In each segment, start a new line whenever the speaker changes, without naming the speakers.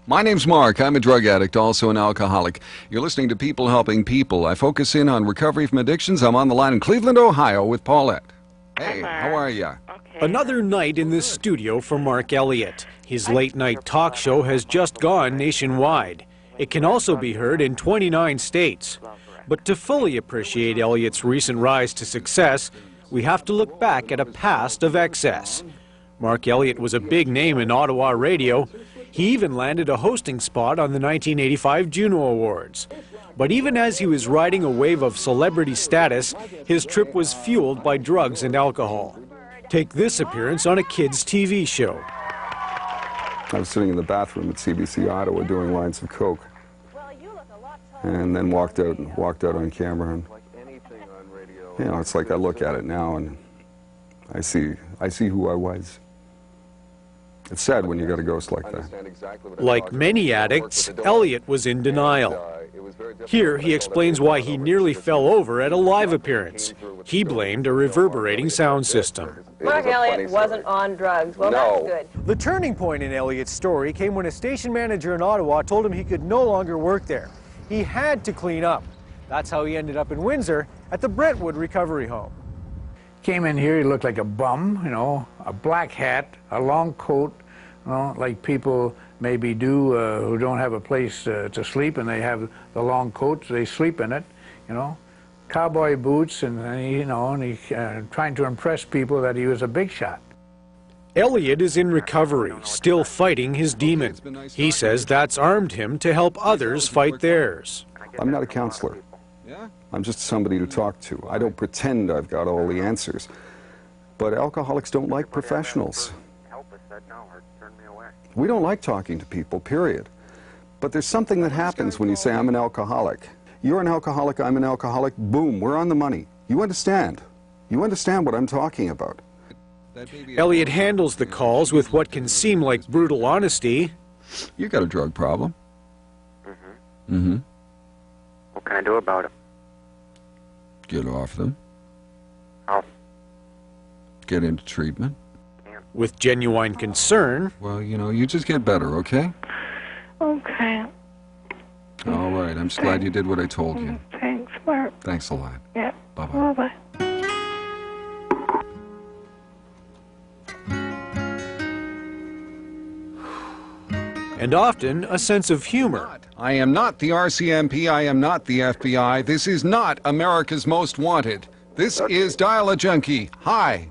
My name's Mark. I'm a drug addict, also an alcoholic. You're listening to People Helping People. I focus in on recovery from addictions. I'm on the line in Cleveland, Ohio with Paulette. Hey, how are you?
Okay. Another night in the studio for Mark Elliot. His late-night talk show has just gone nationwide. It can also be heard in 29 states. But to fully appreciate Elliot's recent rise to success, we have to look back at a past of excess. Mark Elliot was a big name in Ottawa radio. He even landed a hosting spot on the 1985 Juno Awards. But even as he was riding a wave of celebrity status, his trip was fueled by drugs and alcohol. Take this appearance on a kids' TV show.
I was sitting in the bathroom at CBC Ottawa doing lines of coke, and then walked out on camera. And, you know, it's like I look at it now and I see who I was. It's sad when you got a ghost like that.
Like many addicts, Elliot was in denial. Here he explains why he nearly fell over at a live appearance. He blamed a reverberating sound system.
Mark Elliot wasn't on drugs. Well, that's good.
The turning point in Elliot's story came when a station manager in Ottawa told him he could no longer work there. He had to clean up. That's how he ended up in Windsor at the Brentwood recovery home.
Came in here, he looked like a bum, you know, a black hat, a long coat, you know, like people maybe do who don't have a place to sleep, and they have the long coats, they sleep in it, you know. Cowboy boots, and you know, and he trying to impress people that he was a big shot.
Elliot is in recovery, still fighting his demon. He says that's armed him to help others fight theirs.
I'm not a counselor. I'm just somebody to talk to. I don't pretend I've got all the answers. But alcoholics don't like professionals. We don't like talking to people, period. But there's something that happens when you say, I'm an alcoholic. You're an alcoholic, I'm an alcoholic, boom, we're on the money. You understand. You understand what I'm talking about.
Elliot handles the calls with what can seem like brutal honesty.
You got a drug problem.
What can I do about it?
Get off them.
How?
Get into treatment.
With genuine concern.
Well, you know, you just get better, okay?
Okay.
All right, I'm just glad you did what I told you.
Thanks, Mark.
Thanks a lot.
Yeah.
Bye-bye.
Bye-bye.
And often a sense of humor.
I am not the RCMP, I am not the FBI. This is not America's Most Wanted. This is Dial a Junkie. Hi.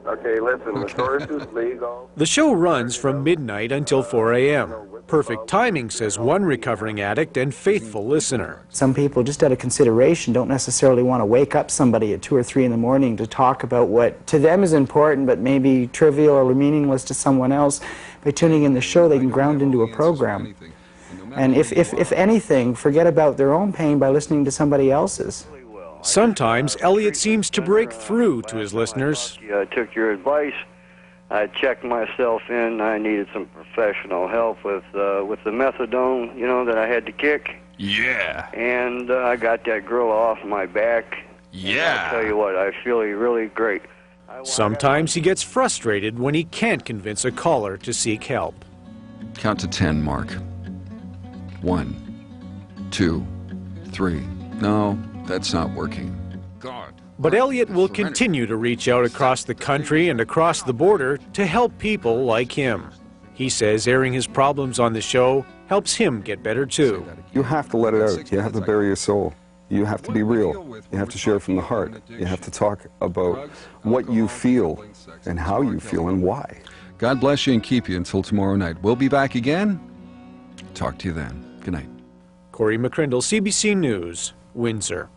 Okay, listen, the source is legal.
The show runs from midnight until 4 a.m. Perfect timing, says one recovering addict and faithful listener.
Some people, just out of consideration, don't necessarily want to wake up somebody at 2 or 3 in the morning to talk about what to them is important but maybe trivial or meaningless to someone else. By tuning in the show, they can ground into a program. And if anything, forget about their own pain by listening to somebody else's.
Sometimes Elliot seems to break through to his listeners.
I took your advice. I checked myself in. I needed some professional help with the methadone, you know, that I had to kick.
Yeah.
And I got that girl off my back.
Yeah.
I'll tell you what, I feel really great.
Sometimes he gets frustrated when he can't convince a caller to seek help.
Count to 10, Mark. 1, 2, 3. No, that's not working. God.
But Elliot will continue to reach out across the country and across the border to help people like him. He says airing his problems on the show helps him get better too.
You have to let it out. You have to bury your soul. You have to be real. You have to share from the heart. You have to talk about what you feel and how you feel and why. God bless you and keep you until tomorrow night. We'll be back again. Talk to you then. Good night.
Corey McCrindle, CBC News, Windsor.